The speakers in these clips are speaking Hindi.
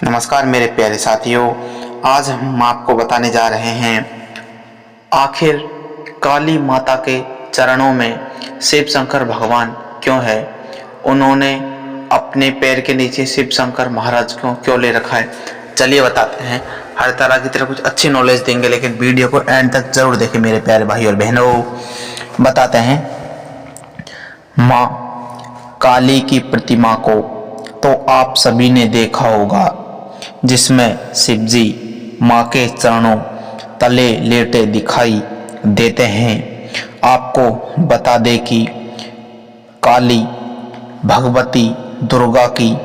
नमस्कार मेरे प्यारे साथियों, आज हम आपको बताने जा रहे हैं आखिर काली माता के चरणों में शिव शंकर भगवान क्यों है। उन्होंने अपने पैर के नीचे शिव शंकर महाराज को क्यों ले रखा है। चलिए बताते हैं। हर तरह की तरह कुछ अच्छी नॉलेज देंगे, लेकिन वीडियो को एंड तक जरूर देखें मेरे प्यारे भाई और बहनों। बताते हैं। माँ काली की प्रतिमा को तो आप सभी ने देखा होगा, जिसमें शिवजी माँ के चरणों तले लेटे दिखाई देते हैं। आपको बता दें कि काली भगवती दुर्गा की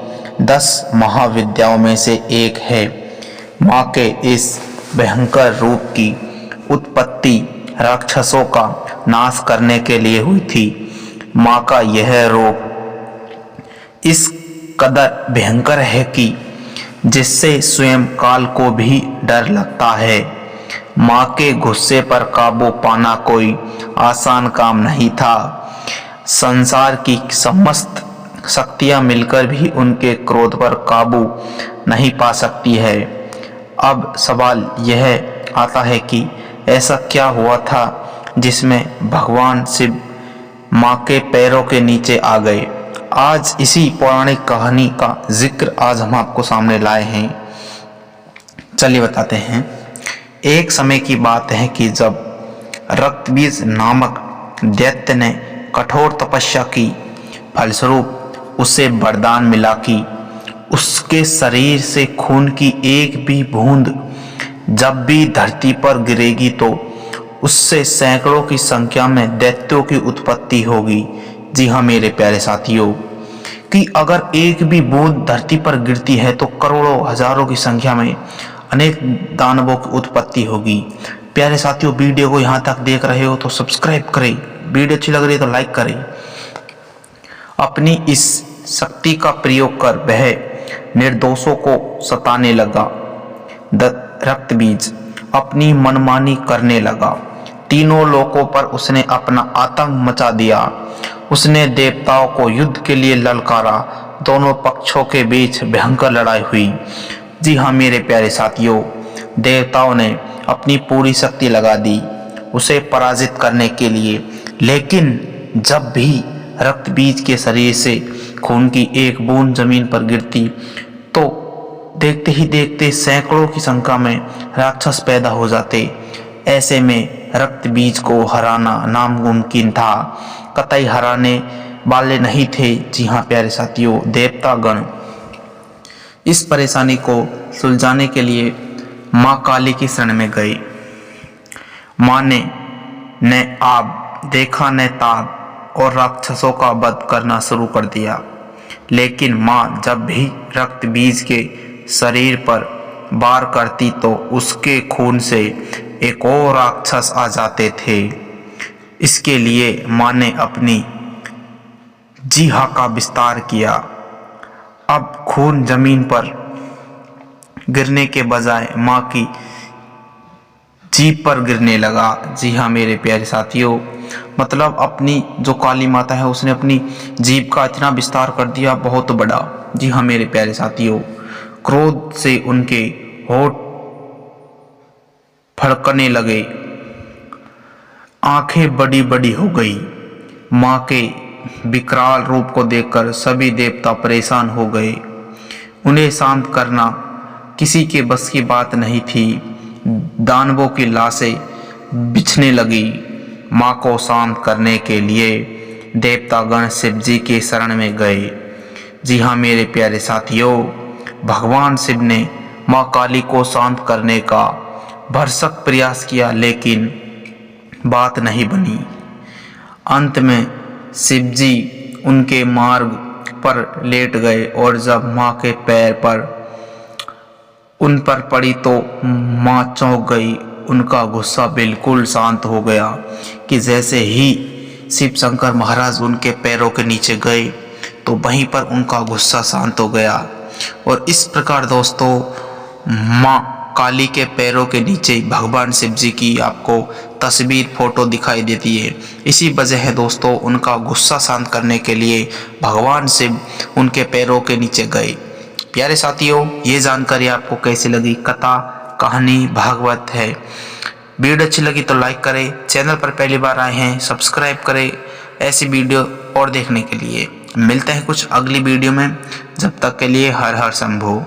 10 महाविद्याओं में से एक है। माँ के इस भयंकर रूप की उत्पत्ति राक्षसों का नाश करने के लिए हुई थी। माँ का यह रूप इस कदर भयंकर है कि जिससे स्वयं काल को भी डर लगता है। माँ के गुस्से पर काबू पाना कोई आसान काम नहीं था। संसार की समस्त शक्तियां मिलकर भी उनके क्रोध पर काबू नहीं पा सकती है। अब सवाल यह आता है कि ऐसा क्या हुआ था जिसमें भगवान शिव माँ के पैरों के नीचे आ गए। आज इसी पौराणिक कहानी का जिक्र आज हम आपको सामने लाए हैं। चलिए बताते हैं। एक समय की बात है कि जब रक्तबीज नामक दैत्य ने कठोर तपस्या की, फलस्वरूप उसे वरदान मिला कि उसके शरीर से खून की एक भी बूंद जब भी धरती पर गिरेगी तो उससे सैकड़ों की संख्या में दैत्यों की उत्पत्ति होगी। जी हाँ मेरे प्यारे साथियों, कि अगर एक भी बूंद धरती पर गिरती है तो करोड़ों हजारों की संख्या में अनेक दानवों की उत्पत्ति होगी। प्यारे साथियों, वीडियो को यहाँ तक देख रहे हो तो सब्सक्राइब करें, वीडियो अच्छी लग रही है तो लाइक करें। अपनी इस शक्ति का प्रयोग कर वह निर्दोषों को सताने लगा। रक्तबीज अपनी मनमानी करने लगा। तीनों लोकों पर उसने अपना आतंक मचा दिया। उसने देवताओं को युद्ध के लिए ललकारा। दोनों पक्षों के बीच भयंकर लड़ाई हुई। जी हाँ मेरे प्यारे साथियों, देवताओं ने अपनी पूरी शक्ति लगा दी उसे पराजित करने के लिए, लेकिन जब भी रक्तबीज के शरीर से खून की एक बूंद जमीन पर गिरती तो देखते ही देखते सैकड़ों की संख्या में राक्षस पैदा हो जाते। ऐसे में रक्तबीज को हराना नामुमकिन था, कतई हराने वाले नहीं थे। जी हाँ प्यारे साथियों, देवतागण इस परेशानी को सुलझाने के लिए माँ काली की शरण में गई। माँ ने न आब देखा न ताब और राक्षसों का वध करना शुरू कर दिया। लेकिन माँ जब भी रक्तबीज के शरीर पर वार करती तो उसके खून से एक और राक्षस आ जाते थे। इसके लिए माँ ने अपनी जीहा का विस्तार किया। अब खून जमीन पर गिरने के बजाय माँ की जीभ पर गिरने लगा। जी हाँ मेरे प्यारे साथियों, मतलब अपनी जो काली माता है उसने अपनी जीभ का इतना विस्तार कर दिया, बहुत बड़ा। जी हाँ मेरे प्यारे साथियों, क्रोध से उनके होठ फड़कने लगे, आंखें बड़ी बड़ी हो गई। माँ के विकराल रूप को देखकर सभी देवता परेशान हो गए। उन्हें शांत करना किसी के बस की बात नहीं थी। दानवों की लाशें बिछने लगी। माँ को शांत करने के लिए देवतागण शिव जी के शरण में गए। जी हाँ मेरे प्यारे साथियों, भगवान शिव ने माँ काली को शांत करने का भरसक प्रयास किया, लेकिन बात नहीं बनी। अंत में शिव जी उनके मार्ग पर लेट गए और जब माँ के पैर पर उन पर पड़ी तो माँ चौंक गई। उनका गुस्सा बिल्कुल शांत हो गया कि जैसे ही शिव शंकर महाराज उनके पैरों के नीचे गए तो वहीं पर उनका गुस्सा शांत हो गया। और इस प्रकार दोस्तों, माँ काली के पैरों के नीचे भगवान शिव जी की आपको तस्वीर फोटो दिखाई देती है। इसी वजह है दोस्तों, उनका गुस्सा शांत करने के लिए भगवान शिव उनके पैरों के नीचे गए। प्यारे साथियों, ये जानकारी आपको कैसी लगी? कथा कहानी भागवत है। वीडियो अच्छी लगी तो लाइक करें, चैनल पर पहली बार आए हैं सब्सक्राइब करें ऐसी वीडियो और देखने के लिए। मिलते हैं कुछ अगली वीडियो में, जब तक के लिए हर हर शंभू।